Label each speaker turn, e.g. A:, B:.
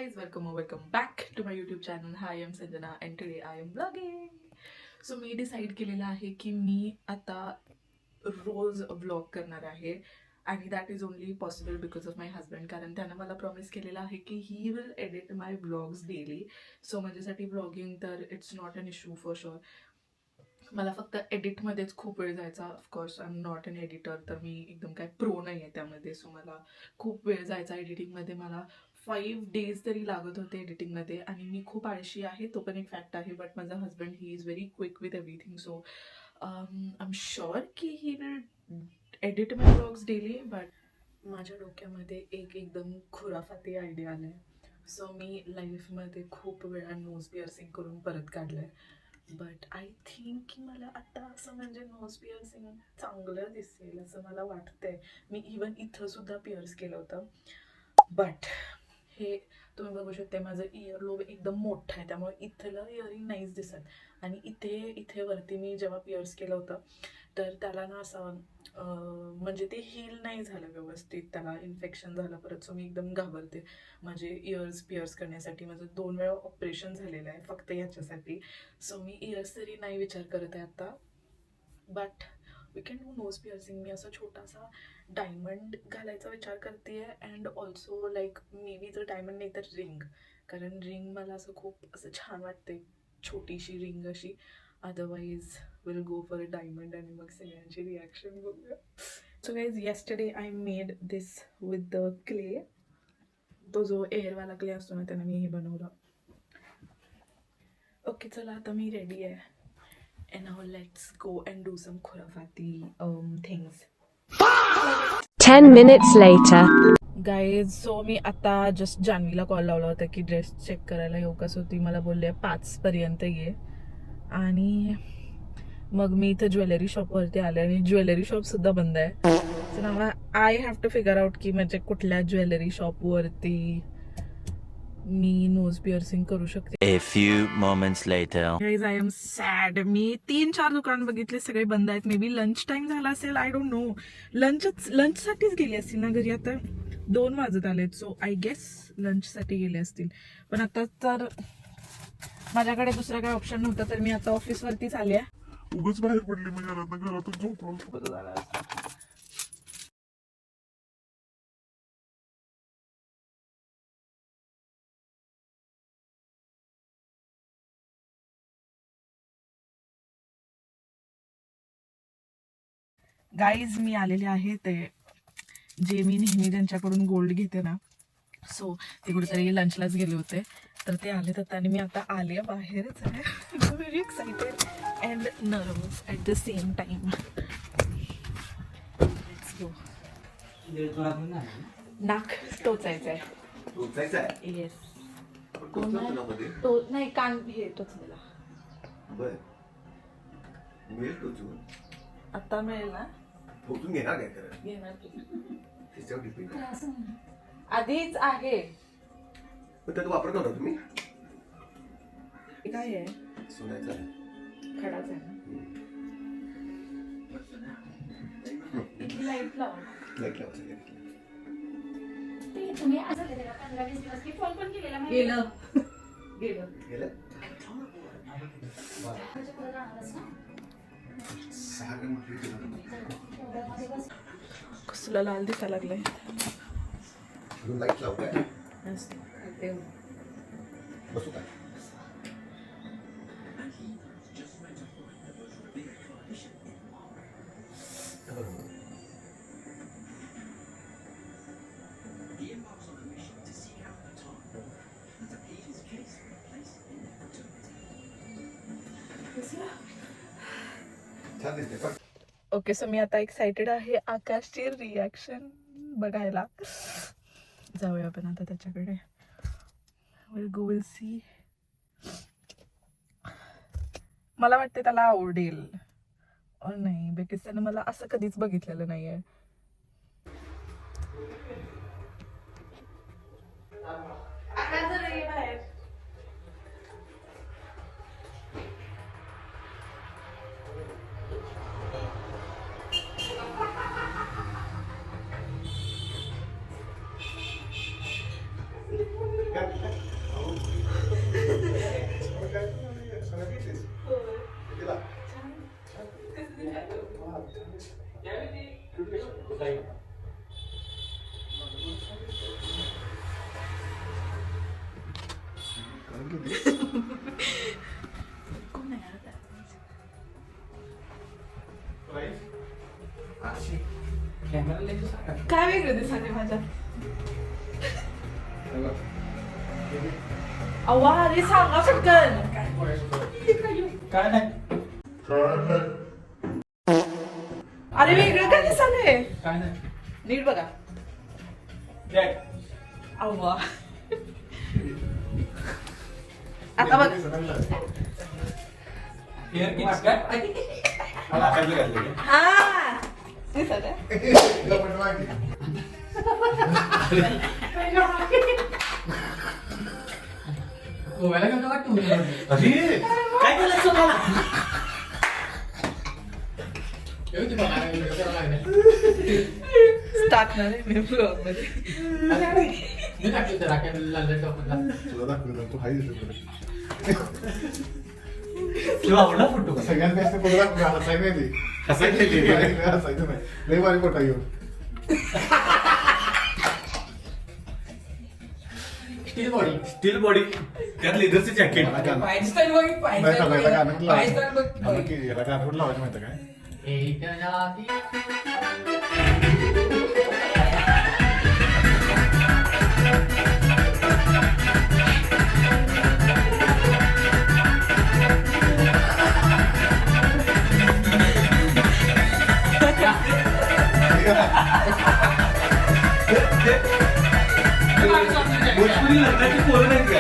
A: guys, welcome back to my YouTube channel. Hi, I'm Sanjana and today I am vlogging. So me decide केलेलं आहे की मी आता रोज vlog करणार आहे आणि that is only possible because of my husband. कारण त्यानं मला प्रॉमिस केलेलं आहे की he will edit my vlogs daily. So माझ्यासाठी व्लॉगिंग तर it's not an issue for sure. मला फक्त एडिटमध्येच खूप वेळ जायचा. Of course I am not an editor, तर मी एकदम काय प्रो नाही आहे त्यामध्ये. सो मला खूप वेळ जायचा एडिटिंगमध्ये. मला 5 days तरी लागत होते एडिटिंगमध्ये आणि मी खूप आळशी आहे, तो पण एक फॅक्ट आहे. बट माझा husband he is very quick with everything. So I am sure की he will edit my vlogs daily. But माझ्या डोक्यामध्ये एक एकदम खुराफाती आयडिया आलाय. सो मी लाईफमध्ये खूप वेळा नोज पिअर्सिंग करून परत काढलंय. बट आय थिंक की मला आता असं म्हणजे नोज पिअर्सिंग चांगलं दिसेल असं मला वाटतंय. मी इवन इथं सुद्धा पिअर्स केलं होतं. बट हे तुम्ही बघू शकता, माझं इयर लोब एकदम मोठं आहे, त्यामुळे इथलं इयरिंग नाहीच दिसत. आणि इथे वरती मी जेव्हा पिअर्स केलं होतं तर त्याला ना असं म्हणजे ते हील नाही झालं व्यवस्थित, त्याला इन्फेक्शन झालं परत. सो मी एकदम घाबरते माझे इयर्स पिअर्स करण्यासाठी. माझं 2 वेळा ऑपरेशन झालेलं आहे फक्त याच्यासाठी. सो मी इयर्स तरी नाही विचार करत आहे आता. But we can do nose piercing. मी असा छोटासा डायमंड घालायचा विचार करते आहे. And also like maybe जर डायमंड नाही तर रिंग, कारण रिंग मला असं खूप असं छान वाटते, छोटीशी रिंग अशी. Otherwise will go for a diamond आणि मग सगळ्यांची रिॲक्शन बघूया. So guys, yesterday I made this with the clay. तो जो एअरवाला क्ले असतो ना, त्यानं मी हे बनवलं. ओके, चला आता मी रेडी आहे. And now let's go and do some khurafati things.
B: 10 minutes later.
A: Guys, so मी आता जस्ट जान्हवीला कॉल लावला होता की ड्रेस चेक करायला येऊ का. सो ती मला बोलले 5 पर्यंत ये. आणि मग मी इथं ज्वेलरी शॉपवरती आले आणि ज्वेलरी शॉप सुद्धा बंद आहे. So now I have to figure out की म्हणजे कुठल्या ज्वेलरी शॉपवरती मी नोज पिअर्सिंग करू शकते.
C: A few moments later.
A: Guys, I am sad. मी 3-4 दुकान बघितले, सगळे बंद आहेत. मे बी लंच टाइम झाला असेल, आय डोंट नो. लंचसाठीच गेली असतील ना घरी. आता 2 वाजत आलेत. सो आय गेस लंचसाठी गेले असतील. पण आता तर माझ्याकडे दुसरा काय ऑप्शन नव्हता, तर मी आता ऑफिसवरतीच आले.
D: उगाच बाहेर पडली म्हणजे घरातून झोपलो.
A: गाईज, मी आलेले आहे ते जे मी नेहमी त्यांच्याकडून गोल्ड घेते ना. सो ते कुठेतरी लंचलाच गेले होते, तर ते आले तर आणि मी आता आले बाहेरच आहे. Very excited and nervous at the same time. Let's go. नाक टोचायचं आहे. येस. नाही, कान हे टोचलेला. आता मिळेल ना.
E: घेणार काय करत
A: घेणार की
E: त्याच्यावर डिपेंड.
A: आधीच आहे.
E: पण त्यात वापरत नव्हता तुम्ही.
A: काय आहे?
E: सोन्याचा आहे.
A: खडाच आहे ना. इथली लाईट लाव.
E: लाईट लावा सगळ्यांनी.
F: तुम्ही असं केलेलं 15-20 दिवस की फोन पण केलेला
A: गेलं.
E: गेलं
F: त्याच्या पुढे राहणारच ना.
E: 6 किलोमीटर.
A: कसलं लाल दिसायला लागलंय.
E: लाईट लावू काय. बसू काय. छान दिसते पण.
A: ओके, सो मी आता एक्साइटेड आहे आकाशची रिॲक्शन बघायला. जाऊया आपण आता त्याच्याकडे. Will go, will see. मला वाटते त्याला आवडेल. नाही, बिकॉज त्यानं मला असं कधीच बघितलेलं नाही आहे. कोण आहे आता? काय वेगळं दिसाले माझ्या अव्वा अरे सांगा पटकन
G: काय नाही
A: अरे वेगळं काय दिसाले
G: काय नाही
A: नीट बघा अव्वा आता बघ
G: हेअर किट्स काय मला आकायला घातलं
A: हा दिसत आहे
E: तुला पण माहिती.
G: गोव्याला गेलो वाटतं अरे काय केलं स्वतःला
A: टाकणार आहे मी ब्लॉग मध्ये
E: तुला दाखवलं तू हाय दिसत
G: तुला आवडला फोटो का
E: सगळ्यात जास्त फोटो दाखवला हसायला नाही ती. हसायचं नाही लय भारी फोटो आहे ह्यो.
G: स्टील बॉडी त्यात लेदरचे जॅकेट
E: मला गाणं-
H: पाय स्टाईल बघ पाय
E: नाही,
H: स्टाईल
E: सगळ्याला गाणं
H: बघ
E: लावायचं.
H: पाय स्टाईल बघ
E: गाणं की याला गाणं कुठं लावायचं माहिती काय
G: भोजपुरी लग्नाची पोरं नाही का?